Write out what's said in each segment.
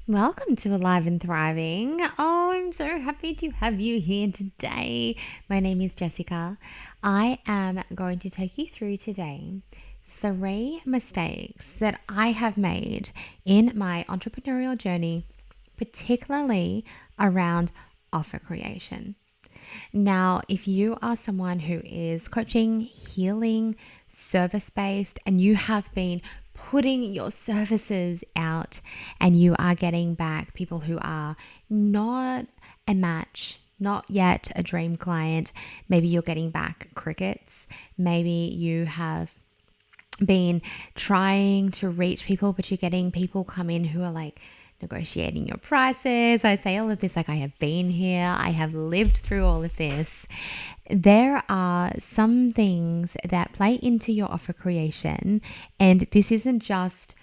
Welcome to Alive and Thriving. Oh, I'm so happy to have you here today. My name is Jessica. I am going to take you through today 3 mistakes that I have made in my entrepreneurial journey, particularly around offer creation. Now, if you are someone who is coaching, healing, service based, and you have been putting your services out and you are getting back people who are not a match, not yet a dream client, maybe you're getting back crickets, maybe you have been trying to reach people, but you're getting people come in who are like negotiating your prices. I say all of this like I have been here, I have lived through all of this. There are some things that play into your offer creation, and this isn't just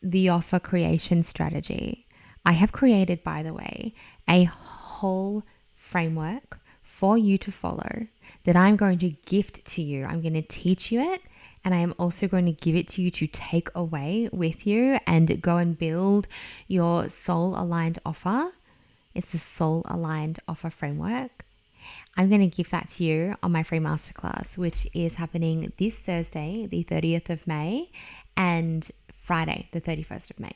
the offer creation strategy. I have created, by the way, a whole framework for you to follow that I'm going to gift to you. I'm going to teach you it, and I am also going to give it to you to take away with you and go and build your soul aligned offer. It's the soul aligned offer framework. I'm going to give that to you on my free masterclass, which is happening this Thursday, the 30th of May, and Friday, the 31st of May.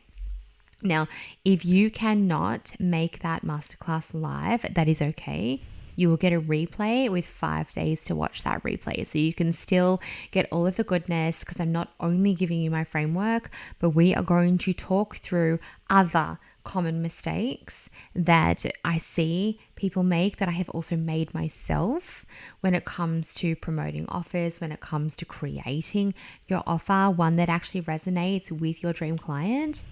Now, if you cannot make that masterclass live, that is okay. You will get a replay with 5 days to watch that replay. So you can still get all of the goodness because I'm not only giving you my framework, but we are going to talk through other common mistakes that I see people make that I have also made myself when it comes to promoting offers, when it comes to creating your offer, one that actually resonates with your dream client.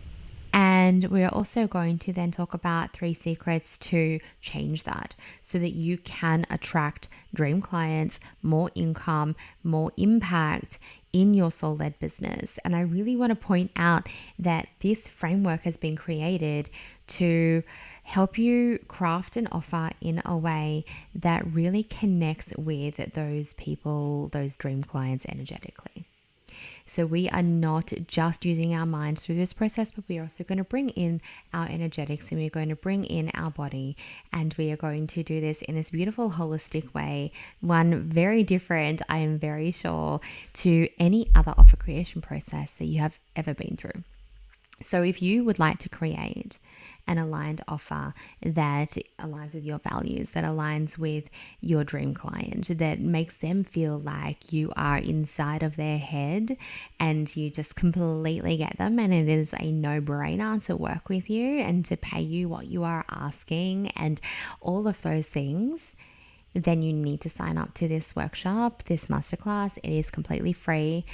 And we're also going to then talk about 3 secrets to change that so that you can attract dream clients, more income, more impact in your soul-led business. And I really want to point out that this framework has been created to help you craft an offer in a way that really connects with those people, those dream clients energetically. So we are not just using our mind through this process, but we are also going to bring in our energetics and we're going to bring in our body, and we are going to do this in this beautiful holistic way, one very different, I am very sure, to any other offer creation process that you have ever been through. So if you would like to create an aligned offer that aligns with your values, that aligns with your dream client, that makes them feel like you are inside of their head and you just completely get them, and it is a no-brainer to work with you and to pay you what you are asking and all of those things, then you need to sign up to this workshop, this masterclass. It is completely free.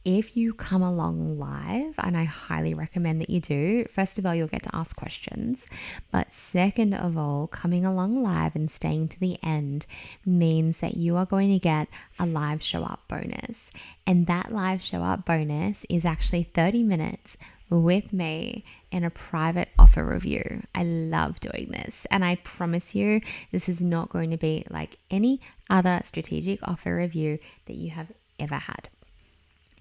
If you come along live, and I highly recommend that you do, first of all, you'll get to ask questions. But second of all, coming along live and staying to the end means that you are going to get a live show up bonus. And that live show up bonus is actually 30 minutes with me in a private offer review. I love doing this. And I promise you, this is not going to be like any other strategic offer review that you have ever had.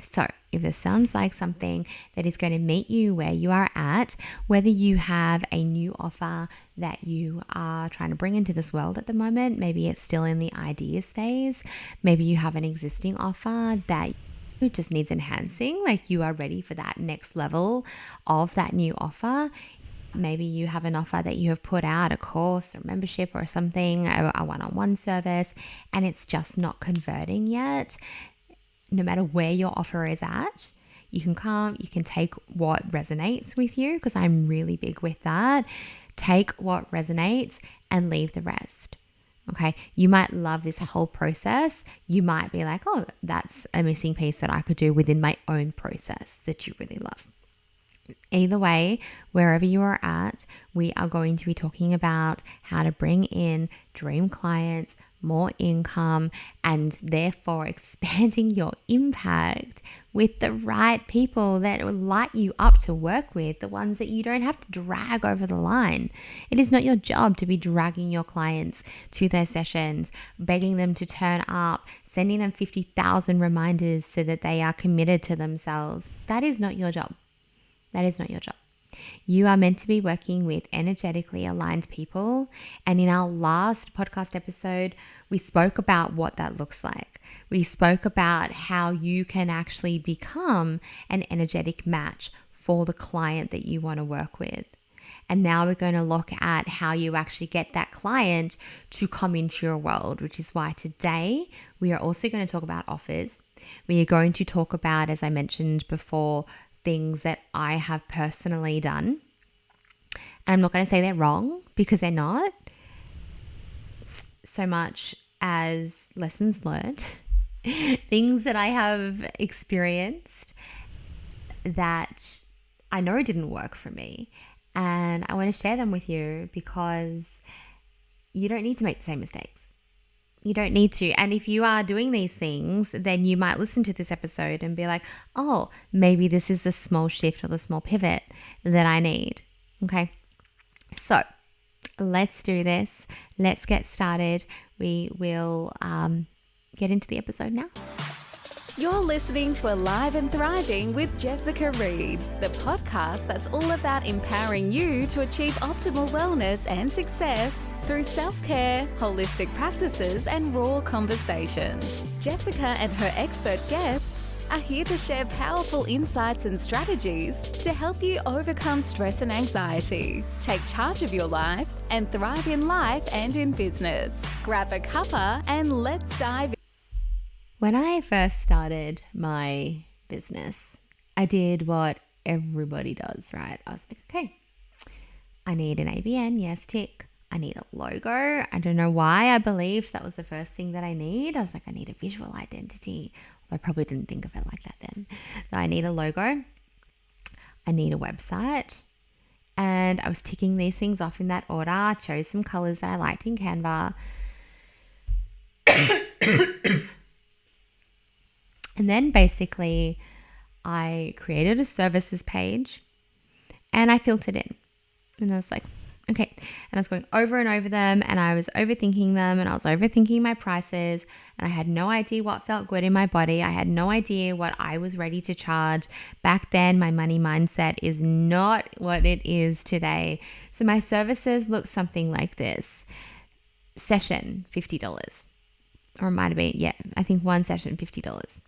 So if this sounds like something that is going to meet you where you are at, whether you have a new offer that you are trying to bring into this world at the moment, maybe it's still in the ideas phase, maybe you have an existing offer that just needs enhancing, like you are ready for that next level of that new offer. Maybe you have an offer that you have put out, a course or membership or something, a one-on-one service, and it's just not converting yet. No matter where your offer is at, you can take what resonates with you, because I'm really big with that. Take what resonates and leave the rest. Okay. You might love this whole process. You might be like, oh, that's a missing piece that I could do within my own process that you really love. Either way, wherever you are at, we are going to be talking about how to bring in dream clients, more income, and therefore expanding your impact with the right people that will light you up to work with, the ones that you don't have to drag over the line. It is not your job to be dragging your clients to their sessions, begging them to turn up, sending them 50,000 reminders so that they are committed to themselves. That is not your job. That is not your job. You are meant to be working with energetically aligned people. And in our last podcast episode, we spoke about what that looks like. We spoke about how you can actually become an energetic match for the client that you want to work with. And now we're going to look at how you actually get that client to come into your world, which is why today we are also going to talk about offers. We are going to talk about, as I mentioned before, things that I have personally done. And I'm not going to say they're wrong, because they're not, so much as lessons learned, things that I have experienced that I know didn't work for me. And I want to share them with you because you don't need to make the same mistakes. You don't need to. And if you are doing these things, then you might listen to this episode and be like, oh, maybe this is the small shift or the small pivot that I need. Okay. So let's do this. Let's get started. We will get into the episode now. You're listening to Alive and Thriving with Jessica Reed, the podcast that's all about empowering you to achieve optimal wellness and success through self-care, holistic practices, and raw conversations. Jessica and her expert guests are here to share powerful insights and strategies to help you overcome stress and anxiety, take charge of your life, and thrive in life and in business. Grab a cuppa and let's dive in. When I first started my business, I did what everybody does, right? I was like, okay, I need an ABN, yes, tick. I need a logo. I don't know why I believed that was the first thing that I need. I was like, I need a visual identity. I probably didn't think of it like that then. So I need a logo. I need a website. And I was ticking these things off in that order. I chose some colors that I liked in Canva. And then basically I created a services page and I filtered in. And I was like, okay. And I was going over and over them and I was overthinking them and I was overthinking my prices and I had no idea what felt good in my body. I had no idea what I was ready to charge. Back then, my money mindset is not what it is today. So my services look something like this. Session, $50. Or it might have been, I think one session, $50.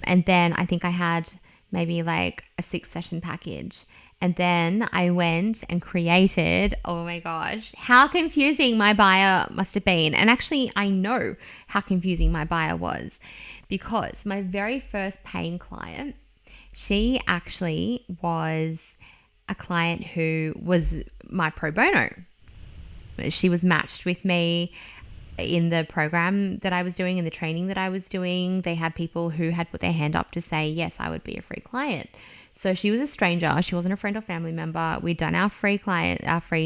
And then I think I had maybe like a 6-session package. And then I went and created, oh my gosh, how confusing my buyer must have been. And actually, I know how confusing my buyer was because my very first paying client, she actually was a client who was my pro bono. She was matched with me in the program that I was doing, in the training that I was doing. They had people who had put their hand up to say, yes, I would be a free client. So she was a stranger. She wasn't a friend or family member. We'd done our free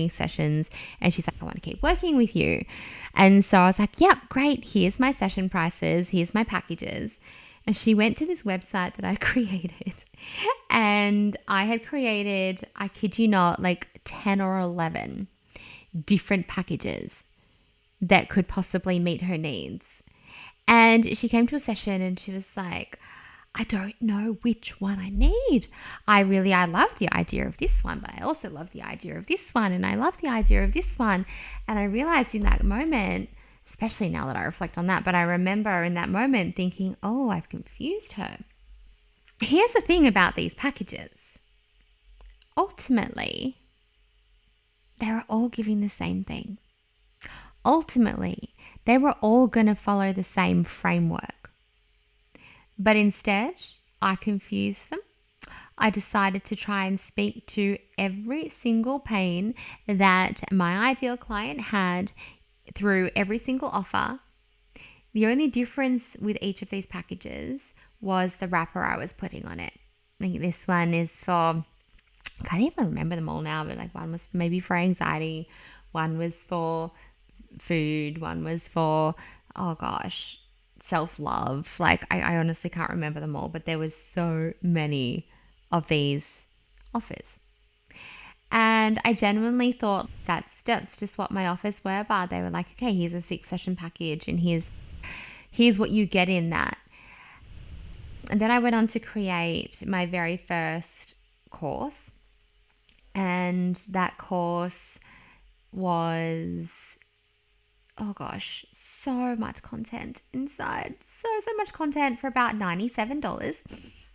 sessions. And she's like, I want to keep working with you. And so I was like, yep, great. Here's my session prices. Here's my packages. And she went to this website that I created. And I had created, I kid you not, like 10 or 11 different packages that could possibly meet her needs. And she came to a session and she was like, I don't know which one I need. I love the idea of this one, but I also love the idea of this one. And I love the idea of this one. And I realized in that moment, especially now that I reflect on that, but I remember in that moment thinking, oh, I've confused her. Here's the thing about these packages. Ultimately, they're all giving the same thing. Ultimately, they were all going to follow the same framework. But instead, I confused them. I decided to try and speak to every single pain that my ideal client had through every single offer. The only difference with each of these packages was the wrapper I was putting on it. I think this one is for, I can't even remember them all now, but like one was maybe for anxiety, one was for food, one was for, oh gosh, self-love. Like I honestly can't remember them all, but there was so many of these offers. And I genuinely thought that's just what my offers were, but they were like, okay, here's a 6-session package and here's what you get in that. And then I went on to create my very first course. And that course was, oh gosh, so much content inside. So much content for about $97.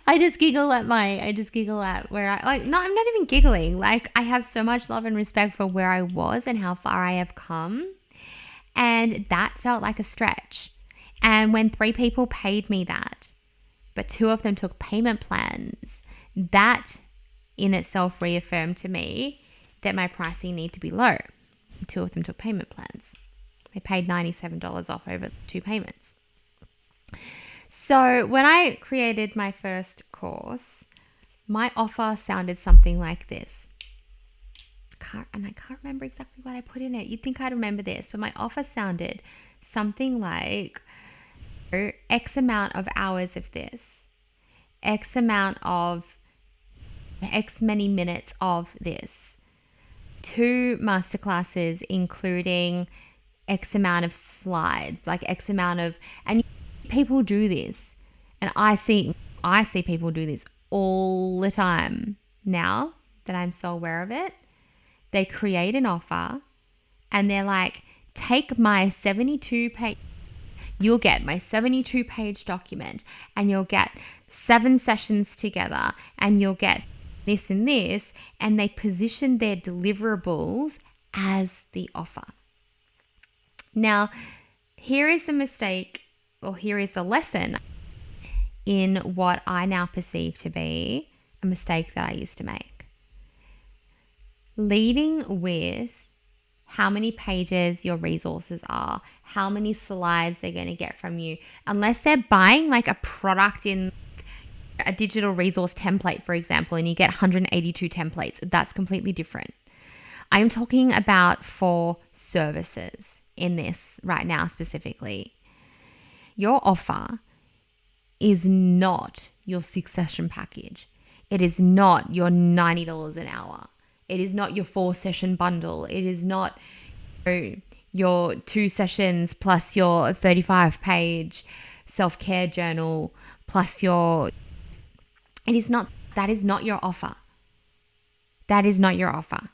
I just giggle at where I'm not even giggling. Like, I have so much love and respect for where I was and how far I have come. And that felt like a stretch. And when 3 people paid me that, but 2 of them took payment plans, that in itself reaffirmed to me that my pricing need to be low. 2 of them took payment plans. They paid $97 off over 2 payments. So when I created my first course, my offer sounded something like this. I can't remember exactly what I put in it. You'd think I'd remember this, but my offer sounded something like X amount of hours of this, X many minutes of this, 2 masterclasses including X amount of slides, like X amount of, and people do this, and I see people do this all the time now that I'm so aware of it. They create an offer and they're like, take my 72-page, you'll get my 72-page document, and you'll get 7 sessions together, and you'll get this and this, and they position their deliverables as the offer. Now, here is the mistake, or here is the lesson in what I now perceive to be a mistake that I used to make. Leading with how many pages your resources are, how many slides they're going to get from you, unless they're buying like a product in a digital resource template, for example, and you get 182 templates, that's completely different. I'm talking about for services in this right now specifically. Your offer is not your 6-session package. It is not your $90 an hour. It is not your 4-session bundle. It is not your 2 sessions plus your 35-page self-care journal plus that is not your offer. That is not your offer.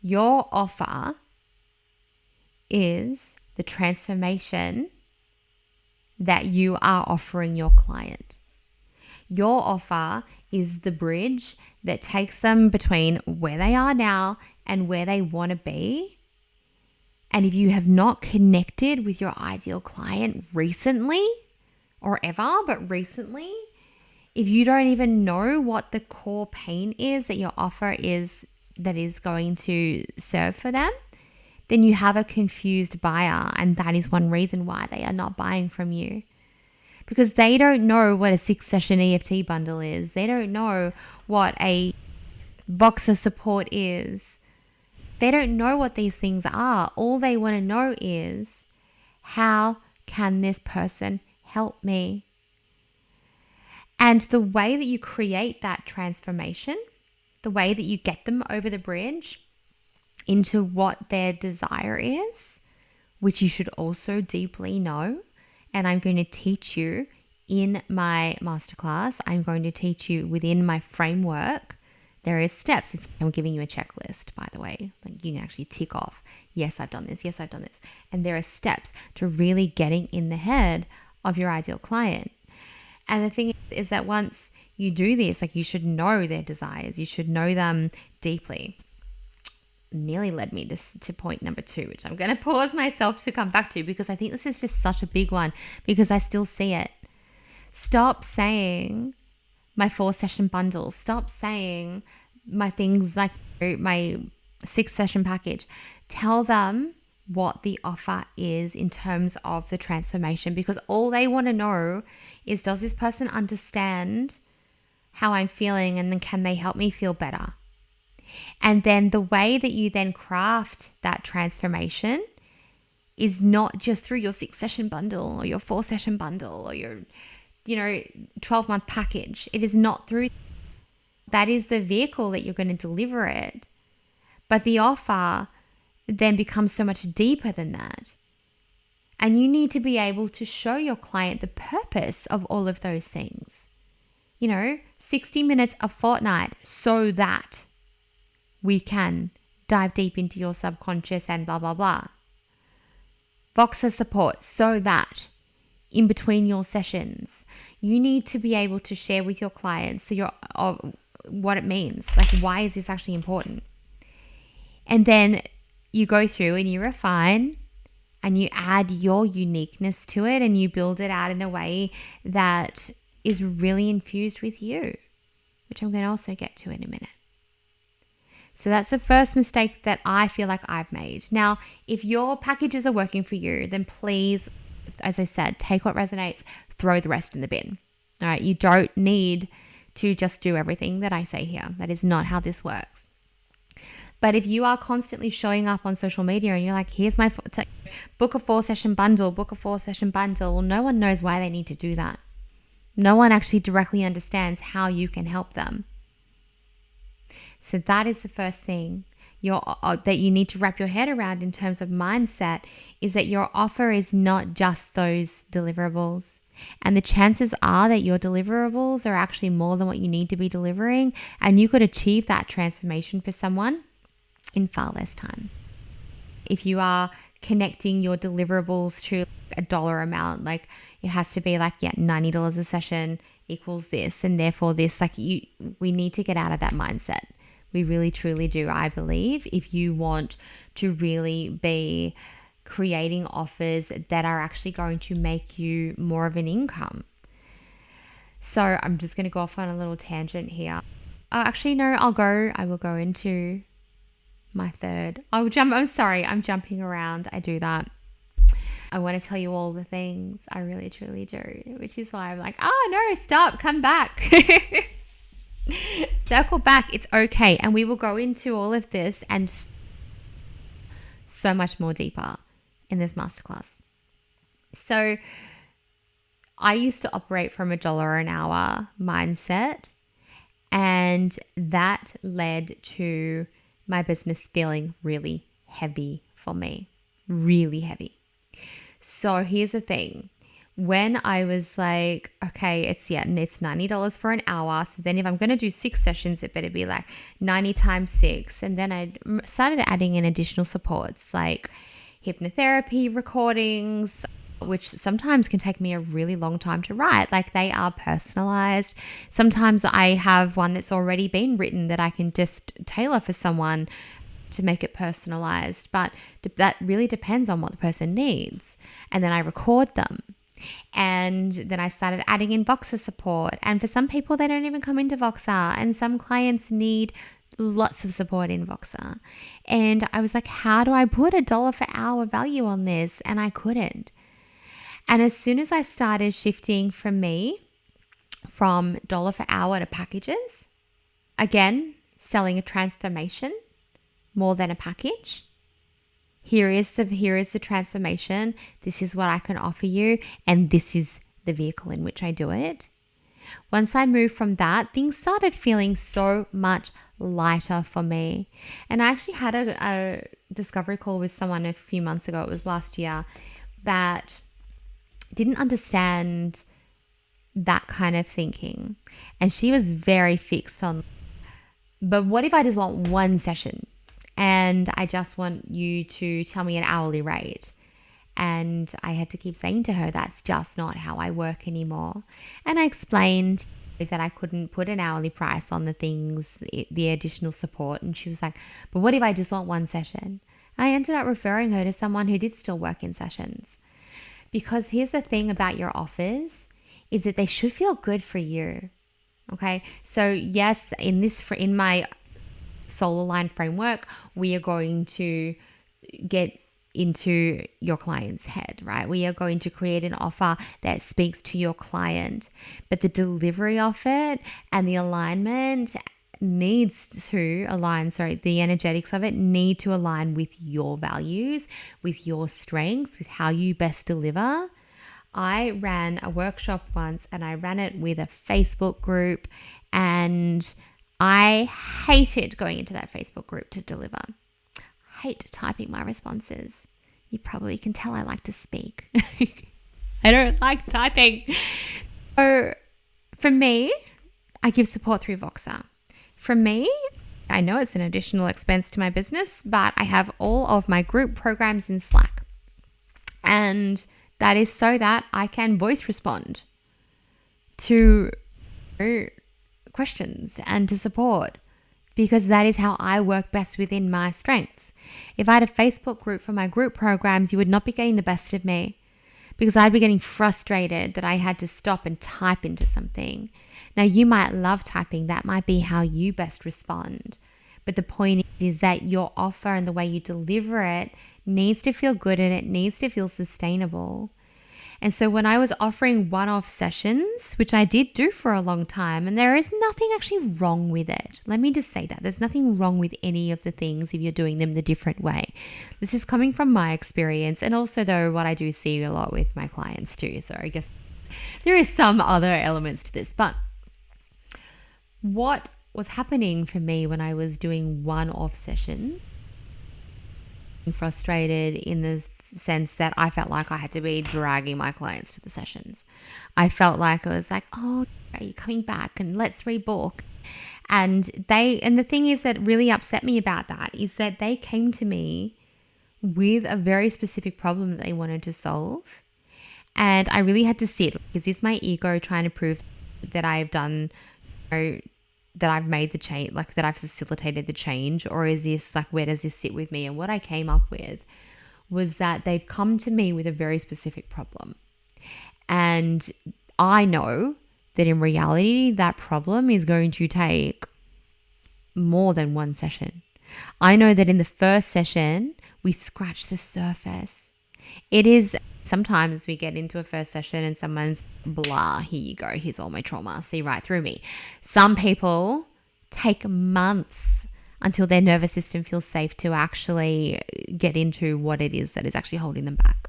Your offer is the transformation that you are offering your client. Your offer is the bridge that takes them between where they are now and where they want to be. And if you have not connected with your ideal client recently, or ever, but recently, if you don't even know what the core pain is that your offer is, that is going to serve for them, then you have a confused buyer. And that is one reason why they are not buying from you. Because they don't know what a 6-session EFT bundle is. They don't know what a Boxer support is. They don't know what these things are. All they want to know is, how can this person help me? And the way that you create that transformation, the way that you get them over the bridge into what their desire is, which you should also deeply know, and I'm going to teach you in my masterclass. I'm going to teach you within my framework. There is steps. I'm giving you a checklist, by the way. Like, you can actually tick off, yes, I've done this. Yes, I've done this. And there are steps to really getting in the head of your ideal client. And the thing is that once you do this, like, you should know their desires. You should know them deeply. Nearly led me to point number 2, which I'm going to pause myself to come back to, because I think this is just such a big one, because I still see it. Stop saying my 4-session bundle. Stop saying my things like my 6-session package. Tell them what the offer is in terms of the transformation, because all they want to know is, does this person understand how I'm feeling, and then can they help me feel better? And then the way that you then craft that transformation is not just through your 6-session bundle or your 4-session bundle or your 12-month package. It is not through that. Is the vehicle that you're going to deliver it. But the offer then becomes so much deeper than that. And you need to be able to show your client the purpose of all of those things. 60 minutes a fortnight so that we can dive deep into your subconscious and blah, blah, blah. Voxer support so that in between your sessions, you need to be able to share with your clients what it means. Like, why is this actually important? And then you go through and you refine and you add your uniqueness to it and you build it out in a way that is really infused with you, which I'm going to also get to in a minute. So that's the first mistake that I feel like I've made. Now, if your packages are working for you, then please, as I said, take what resonates, throw the rest in the bin. All right, you don't need to just do everything that I say here. That is not how this works. But if you are constantly showing up on social media and you're like, here's my book a 4-session bundle, well, no one knows why they need to do that. No one actually directly understands how you can help them. So that is the first thing that you need to wrap your head around in terms of mindset, is that your offer is not just those deliverables. And the chances are that your deliverables are actually more than what you need to be delivering, and you could achieve that transformation for someone in far less time. If you are connecting your deliverables to a dollar amount, like it has to be like, $90 a session equals this, and therefore this, we need to get out of that mindset. We really, truly do, I believe, if you want to really be creating offers that are actually going to make you more of an income. So I'm just going to go off on a little tangent here. Actually, no, I will go into my third. I'm jumping around. I do that. I want to tell you all the things. I really, truly do, which is why I'm like, oh no, stop, come back. Circle back. It's okay. And we will go into all of this and so much more deeper in this masterclass. So I used to operate from $1 an hour mindset, and that led to my business feeling really heavy for me, really heavy. So here's the thing. When I was like, okay, it's $90 for an hour. So then if I'm going to do 6 sessions, it better be like 90 times 6. And then I started adding in additional supports like hypnotherapy recordings, which sometimes can take me a really long time to write. Like, they are personalized. Sometimes I have one that's already been written that I can just tailor for someone to make it personalized. But that really depends on what the person needs. And then I record them. And then I started adding in Voxer support. And for some people, they don't even come into Voxer. And some clients need lots of support in Voxer. And I was like, how do I put $1 per hour value on this? And I couldn't. And as soon as I started shifting from $1 per hour to packages, again, selling a transformation more than a package. Here is the transformation. This is what I can offer you. And this is the vehicle in which I do it. Once I moved from that, things started feeling so much lighter for me. And I actually had a discovery call with someone a few months ago. It was last year, that didn't understand that kind of thinking. And she was very fixed on, but what if I just want 1 session and I just want you to tell me an hourly rate? And I had to keep saying to her, that's just not how I work anymore. And I explained that I couldn't put an hourly price on the things, the additional support. And she was like, but what if I just want 1 session? I ended up referring her to someone who did still work in sessions. Because here's the thing about your offers, is that they should feel good for you. Okay. So yes, in my soul aligned framework, we are going to get into your client's head, right? We are going to create an offer that speaks to your client, but the delivery of it and the alignment needs to align, the energetics of it need to align with your values, with your strengths, with how you best deliver. I ran a workshop once and I ran it with a Facebook group, and I hated going into that Facebook group to deliver. Hate typing my responses. You probably can tell I like to speak. I don't like typing. So for me, I give support through Voxer. From me, I know it's an additional expense to my business, but I have all of my group programs in Slack. And that is so that I can voice respond to questions and to support, because that is how I work best within my strengths. If I had a Facebook group for my group programs, you would not be getting the best of me, because I'd be getting frustrated that I had to stop and type into something. Now, you might love typing. That might be how you best respond. But the point is that your offer and the way you deliver it needs to feel good, and it needs to feel sustainable. And so when I was offering one-off sessions, which I did do for a long time, and there is nothing actually wrong with it. Let me just say that. There's nothing wrong with any of the things if you're doing them the different way. This is coming from my experience, and also though what I do see a lot with my clients too. So I guess there is some other elements to this. But what was happening for me when I was doing one-off sessions, frustrated in the sense that I felt like I had to be dragging my clients to the sessions. I felt like I was like, oh, are you coming back and let's rebook? And the thing is that really upset me about that is that they came to me with a very specific problem that they wanted to solve. And I really had to sit, is this my ego trying to prove that I've done, that I've made the change, like that I've facilitated the change, or is this like, where does this sit with me? And what I came up with was that they've come to me with a very specific problem. And I know that in reality, that problem is going to take more than one session. I know that in the first session, we scratch the surface. It is sometimes we get into a first session and someone's blah, here you go, here's all my trauma, see right through me. Some people take months until their nervous system feels safe to actually get into what it is that is actually holding them back.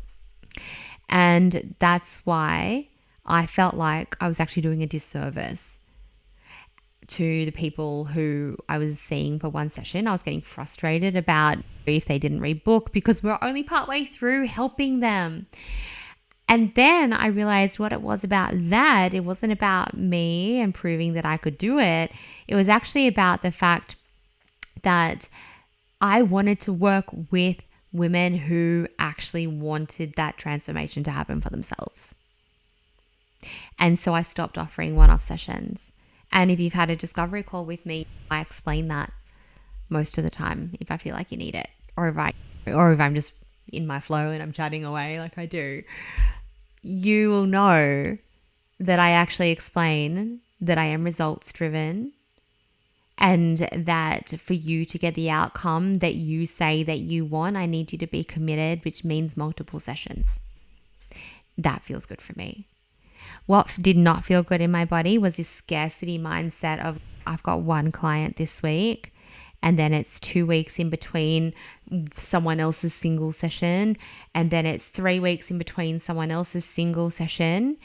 And that's why I felt like I was actually doing a disservice to the people who I was seeing for one session. I was getting frustrated about if they didn't rebook because we're only partway through helping them. And then I realized what it was about that. It wasn't about me and proving that I could do it. It was actually about the fact that I wanted to work with women who actually wanted that transformation to happen for themselves. And so I stopped offering one-off sessions. And if you've had a discovery call with me, I explain that most of the time if I feel like you need it, or if I'm just in my flow and I'm chatting away like I do. You will know that I actually explain that I am results driven, and that for you to get the outcome that you say that you want, I need you to be committed, which means multiple sessions. That feels good for me. What did not feel good in my body was this scarcity mindset of I've got one client this week and then it's 2 weeks in between someone else's single session, and then it's 3 weeks in between someone else's single session.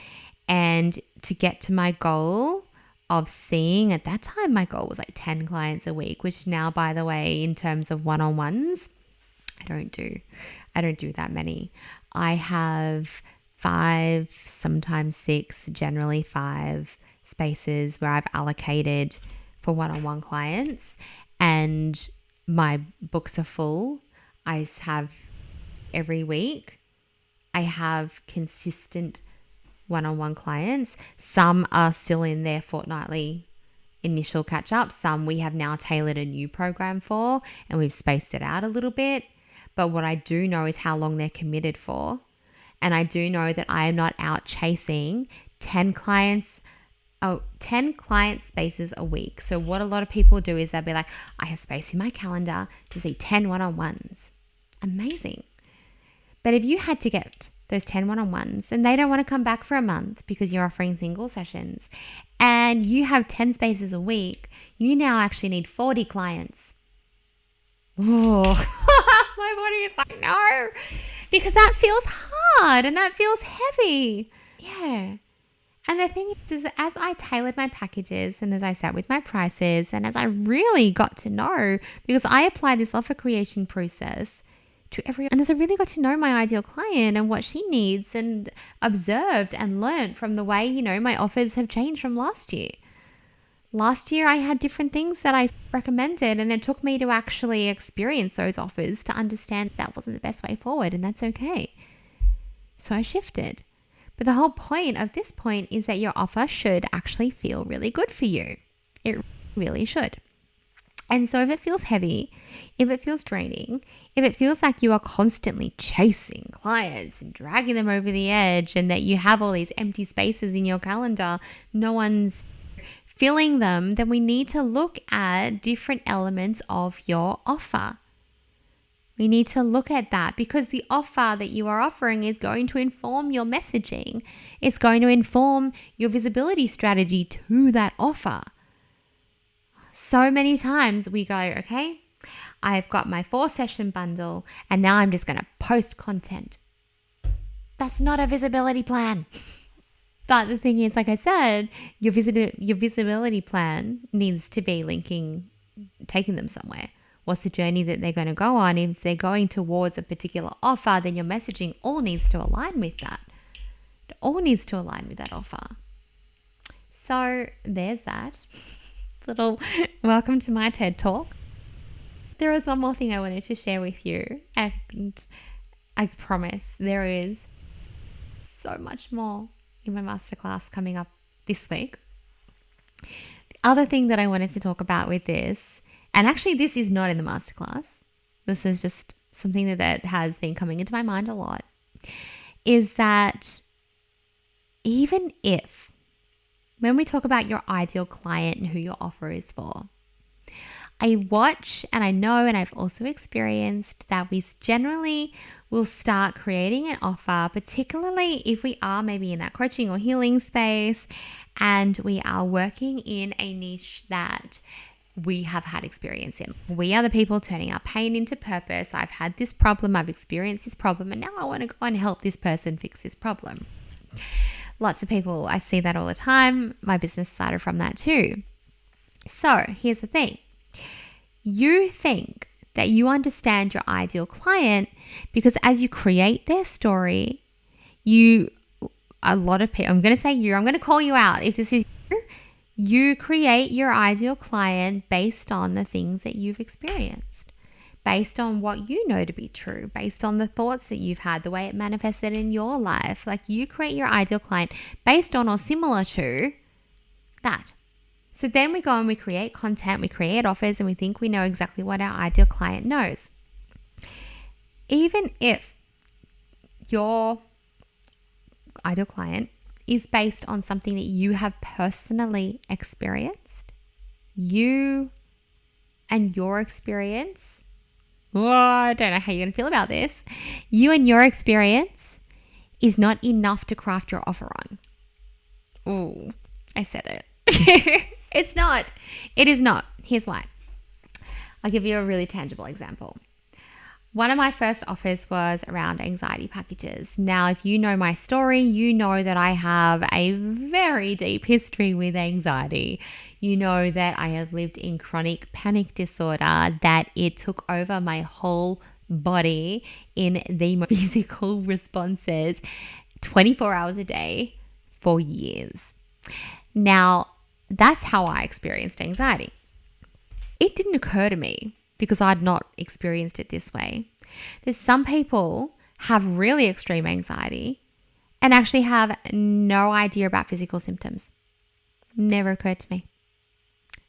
And to get to my goal of seeing, at that time my goal was like 10 clients a week, which now, by the way, in terms of one-on-ones, I don't do that many. I have 5, sometimes 6, generally 5 spaces where I've allocated for one-on-one clients, and my books are full. I have every week, I have consistent one-on-one clients. Some are still in their fortnightly initial catch-up. Some we have now tailored a new program for, and we've spaced it out a little bit. But what I do know is how long they're committed for. And I do know that I am not out chasing 10 client spaces a week. So what a lot of people do is they'll be like, I have space in my calendar to see 10 one-on-ones. Amazing. But if you had to get those 10 one-on-ones and they don't want to come back for a month because you're offering single sessions and you have 10 spaces a week, you now actually need 40 clients. Oh, my body is like, no, because that feels hard and that feels heavy. Yeah. And the thing is that as I tailored my packages and as I sat with my prices and as I really got to know, because I applied this offer creation process to everyone, and as I really got to know my ideal client and what she needs, and observed and learned from the way, my offers have changed from last year. Last year, I had different things that I recommended, and it took me to actually experience those offers to understand that wasn't the best way forward, and that's okay. So I shifted. But the whole point of this point is that your offer should actually feel really good for you. It really should. And so if it feels heavy, if it feels draining, if it feels like you are constantly chasing clients and dragging them over the edge, and that you have all these empty spaces in your calendar, no one's filling them, then we need to look at different elements of your offer. We need to look at that, because the offer that you are offering is going to inform your messaging. It's going to inform your visibility strategy to that offer. So many times we go, okay, I've got my 4-session bundle and now I'm just going to post content. That's not a visibility plan. But the thing is, like I said, your visibility plan needs to be taking them somewhere. What's the journey that they're going to go on? If they're going towards a particular offer, then your messaging all needs to align with that. It all needs to align with that offer. So there's that. Little welcome to my TED Talk. There is one more thing I wanted to share with you, and I promise there is so much more in my masterclass coming up this week. The other thing that I wanted to talk about with this, and actually this is not in the masterclass, this is just something that has been coming into my mind a lot, is that even if, when we talk about your ideal client and who your offer is for, I watch and I know, and I've also experienced, that we generally will start creating an offer, particularly if we are maybe in that coaching or healing space and we are working in a niche that we have had experience in. We are the people turning our pain into purpose. I've had this problem, I've experienced this problem, and now I want to go and help this person fix this problem. Lots of people, I see that all the time. My business started from that too. So here's the thing. You think that you understand your ideal client because as you create their story, a lot of people, I'm going to call you out. If this is you create your ideal client based on the things that you've experienced, based on what you know to be true, based on the thoughts that you've had, the way it manifested in your life. Like, you create your ideal client based on or similar to that. So then we go and we create content, we create offers, and we think we know exactly what our ideal client knows. Even if your ideal client is based on something that you have personally experienced, you and your experience, I don't know how you're going to feel about this, you and your experience is not enough to craft your offer on. Oh, I said it. It's not. It is not. Here's why. I'll give you a really tangible example. One of my first offers was around anxiety packages. Now, if you know my story, you know that I have a very deep history with anxiety. You know that I have lived in chronic panic disorder, that it took over my whole body in the physical responses 24 hours a day for years. Now, that's how I experienced anxiety. It didn't occur to me because I'd not experienced it this way. There's some people have really extreme anxiety and actually have no idea about physical symptoms. Never occurred to me.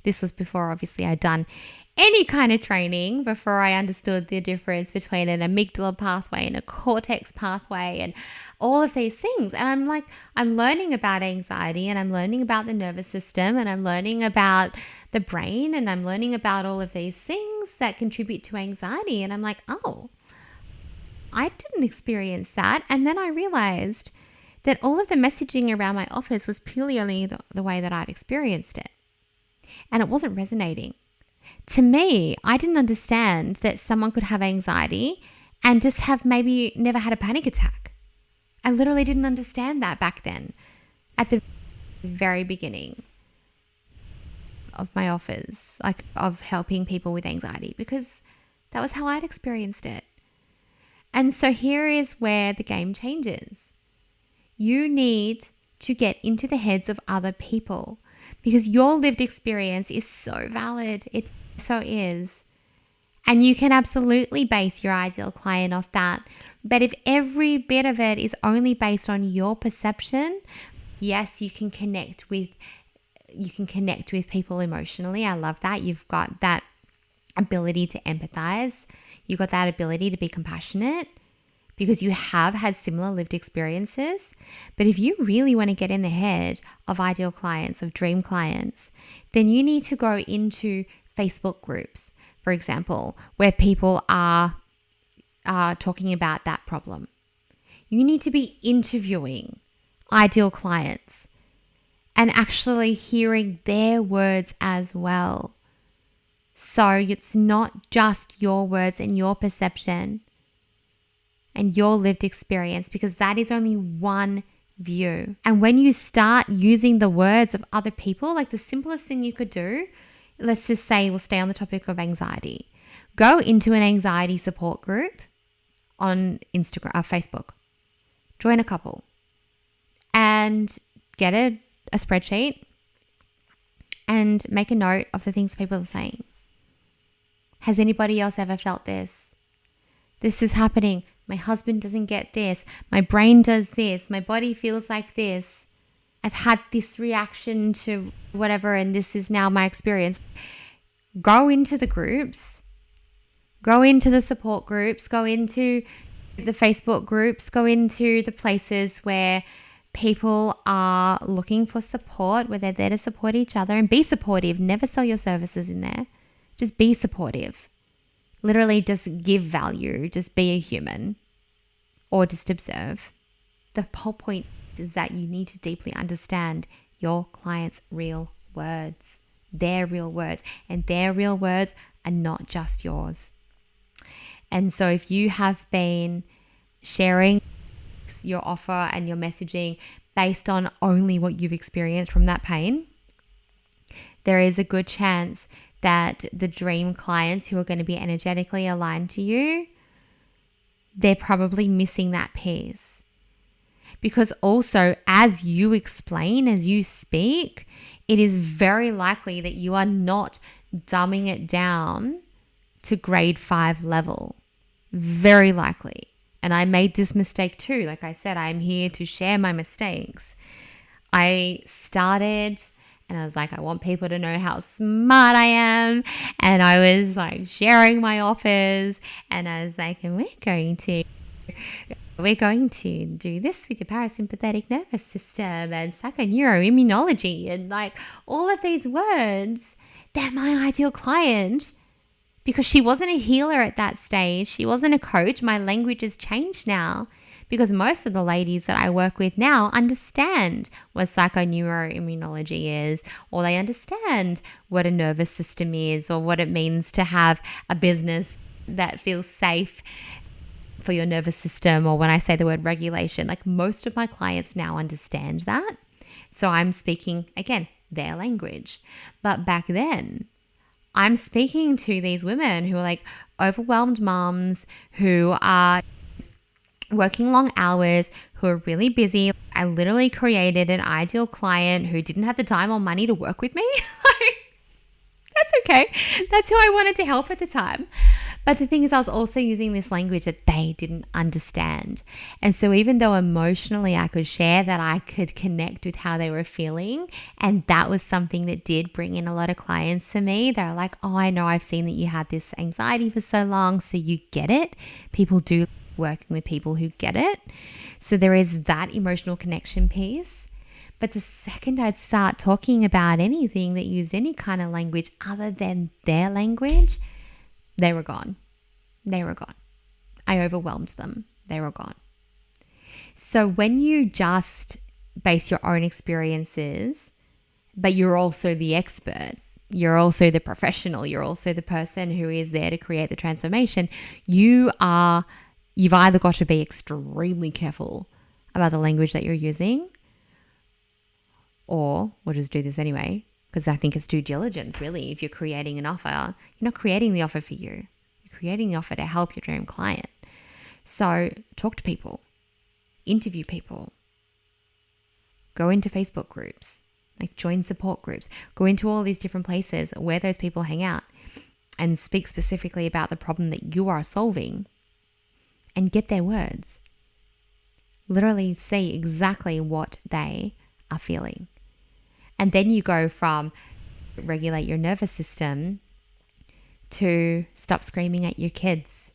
This was before, obviously, I'd done any kind of training, before I understood the difference between an amygdala pathway and a cortex pathway and all of these things. And I'm learning about anxiety, and I'm learning about the nervous system, and I'm learning about the brain, and I'm learning about all of these things that contribute to anxiety. And I'm like, oh, I didn't experience that. And then I realized that all of the messaging around my offers was purely only the way that I'd experienced it. And it wasn't resonating. To me, I didn't understand that someone could have anxiety and just have maybe never had a panic attack. I literally didn't understand that back then, at the very beginning of my offers, like of helping people with anxiety, because that was how I'd experienced it. And so here is where the game changes. You need to get into the heads of other people, because your lived experience is so valid. It so is. And you can absolutely base your ideal client off that. But if every bit of it is only based on your perception, yes, you can connect with people emotionally. I love that. You've got that ability to empathize. You've got that ability to be compassionate because you have had similar lived experiences. But if you really want to get in the head of ideal clients, of dream clients, then you need to go into Facebook groups, for example, where people are talking about that problem. You need to be interviewing ideal clients and actually hearing their words as well. So it's not just your words and your perception and your lived experience, because that is only one view. And when you start using the words of other people, like the simplest thing you could do, let's just say we'll stay on the topic of anxiety. Go into an anxiety support group on Instagram or Facebook. Join a couple and get a spreadsheet and make a note of the things people are saying. Has anybody else ever felt this? This is happening. My husband doesn't get this. My brain does this. My body feels like this. I've had this reaction to whatever, and this is now my experience. Go into the groups. Go into the support groups. Go into the Facebook groups. Go into the places where people are looking for support, where they're there to support each other, and be supportive. Never sell your services in there. Just be supportive. Literally just give value. Just be a human, or just observe. The whole point is that you need to deeply understand your client's real words, their real words, and their real words are not just yours. And so if you have been sharing your offer and your messaging based on only what you've experienced from that pain, there is a good chance that the dream clients who are going to be energetically aligned to you, they're probably missing that piece. Because also, as you explain, as you speak, it is very likely that you are not dumbing it down to grade 5 level. Very likely. And I made this mistake too. Like I said, I'm here to share my mistakes. I started and I was like, I want people to know how smart I am. And I was like sharing my offers. And I was like, and we're going to do this with your parasympathetic nervous system and psychoneuroimmunology and like all of these words that my ideal client, because she wasn't a healer at that stage, she wasn't a coach. My language has changed now because most of the ladies that I work with now understand what psychoneuroimmunology is, or they understand what a nervous system is, or what it means to have a business that feels safe for your nervous system, or when I say the word regulation, like most of my clients now understand that. So I'm speaking, again, their language. But back then, I'm speaking to these women who are like overwhelmed moms, who are working long hours, who are really busy. I literally created an ideal client who didn't have the time or money to work with me. That's okay. That's who I wanted to help at the time. But the thing is, I was also using this language that they didn't understand. And so even though emotionally I could share that, I could connect with how they were feeling. And that was something that did bring in a lot of clients to me. They're like, oh, I know, I've seen that you had this anxiety for so long, so you get it. People do working with people who get it. So there is that emotional connection piece. But the second I'd start talking about anything that used any kind of language other than their language, they were gone. They were gone. I overwhelmed them. They were gone. So when you just base your own experiences, but you're also the expert, you're also the professional, you're also the person who is there to create the transformation, you've either got to be extremely careful about the language that you're using, or we'll just do this anyway, because I think it's due diligence, really. If you're creating an offer, you're not creating the offer for you. You're creating the offer to help your dream client. So talk to people, interview people, go into Facebook groups, Like join support groups, go into all these different places where those people hang out and speak specifically about the problem that you are solving and get their words. Literally see exactly what they are feeling. And then you go from regulate your nervous system to stop screaming at your kids,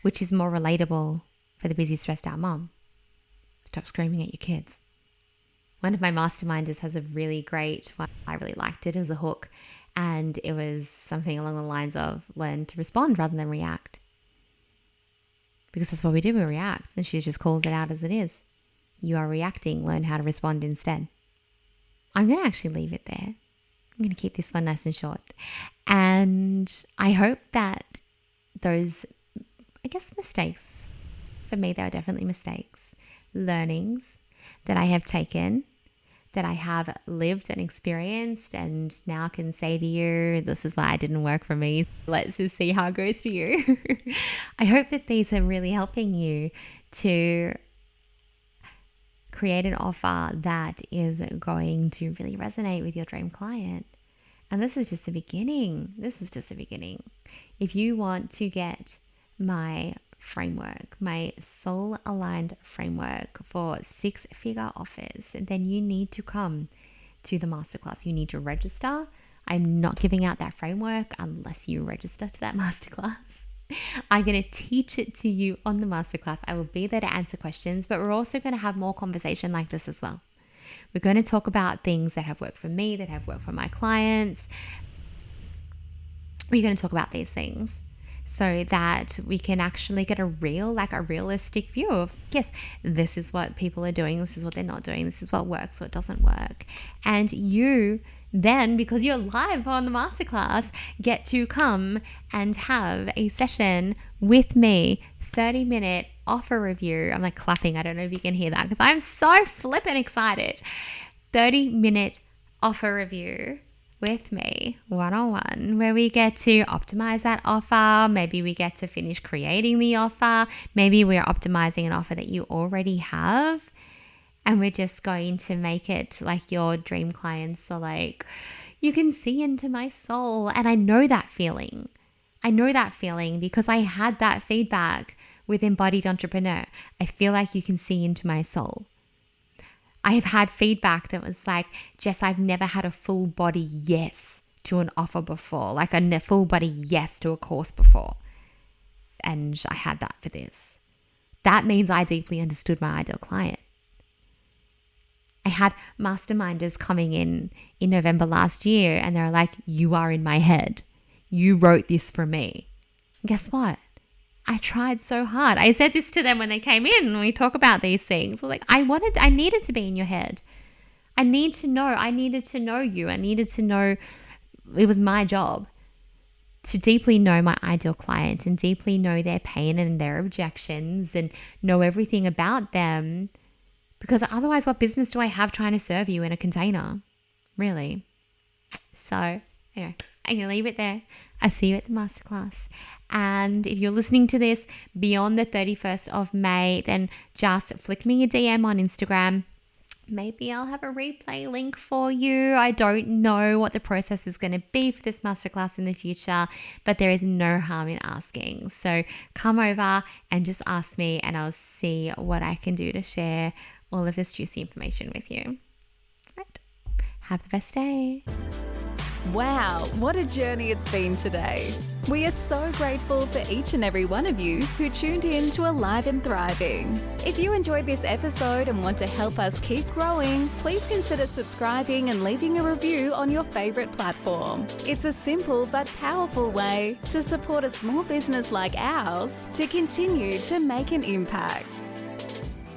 which is more relatable for the busy, stressed out mom. Stop screaming at your kids. One of my masterminders has a really great one. I really liked it as a hook. And it was something along the lines of learn to respond rather than react. Because that's what we do, we react. And she just calls it out as it is. You are reacting, learn how to respond instead. I'm going to actually leave it there. I'm going to keep this one nice and short. And I hope that those, mistakes, for me, they were definitely mistakes, learnings that I have taken, that I have lived and experienced, and now can say to you, this is why it didn't work for me. Let's just see how it goes for you. I hope that these are really helping you to create an offer that is going to really resonate with your dream client. And this is just the beginning. If you want to get my framework, my soul aligned framework for 6-figure offers, then you need to come to the masterclass. You need to register. I'm not giving out that framework unless you register to that masterclass. I'm going to teach it to you on the masterclass. I will be there to answer questions, but we're also going to have more conversation like this as well. We're going to talk about things that have worked for me, that have worked for my clients. We're going to talk about these things so that we can actually get a realistic view of, yes, this is what people are doing, this is what they're not doing, this is what works, what doesn't work. And you then, because you're live on the masterclass, get to come and have a session with me, 30-minute offer review. I'm like clapping. I don't know if you can hear that because I'm so flippin' excited. 30-minute offer review with me, one-on-one, where we get to optimize that offer. Maybe we get to finish creating the offer. Maybe we're optimizing an offer that you already have. And we're just going to make it like your dream clients. So like, you can see into my soul. And I know that feeling. Because I had that feedback with Embodied Entrepreneur. I feel like you can see into my soul. I have had feedback that was like, Jess, I've never had a full body yes to an offer before, like a full body yes to a course before. And I had that for this. That means I deeply understood my ideal client. I had masterminders coming in November last year, and they're like, you are in my head. You wrote this for me. And guess what? I tried so hard. I said this to them when they came in and we talk about these things. Like, I needed to be in your head. I needed to know you. I needed to know, it was my job to deeply know my ideal client and deeply know their pain and their objections and know everything about them. Because otherwise, what business do I have trying to serve you in a container? Really? So, anyway, I'm going to leave it there. I'll see you at the masterclass. And if you're listening to this beyond the 31st of May, then just flick me a DM on Instagram. Maybe I'll have a replay link for you. I don't know what the process is going to be for this masterclass in the future, but there is no harm in asking. So come over and just ask me, and I'll see what I can do to share all of this juicy information with you. Right. Have the best day. Wow, what a journey it's been today. We are so grateful for each and every one of you who tuned in to Alive and Thriving. If you enjoyed this episode and want to help us keep growing, please consider subscribing and leaving a review on your favorite platform. It's a simple but powerful way to support a small business like ours to continue to make an impact.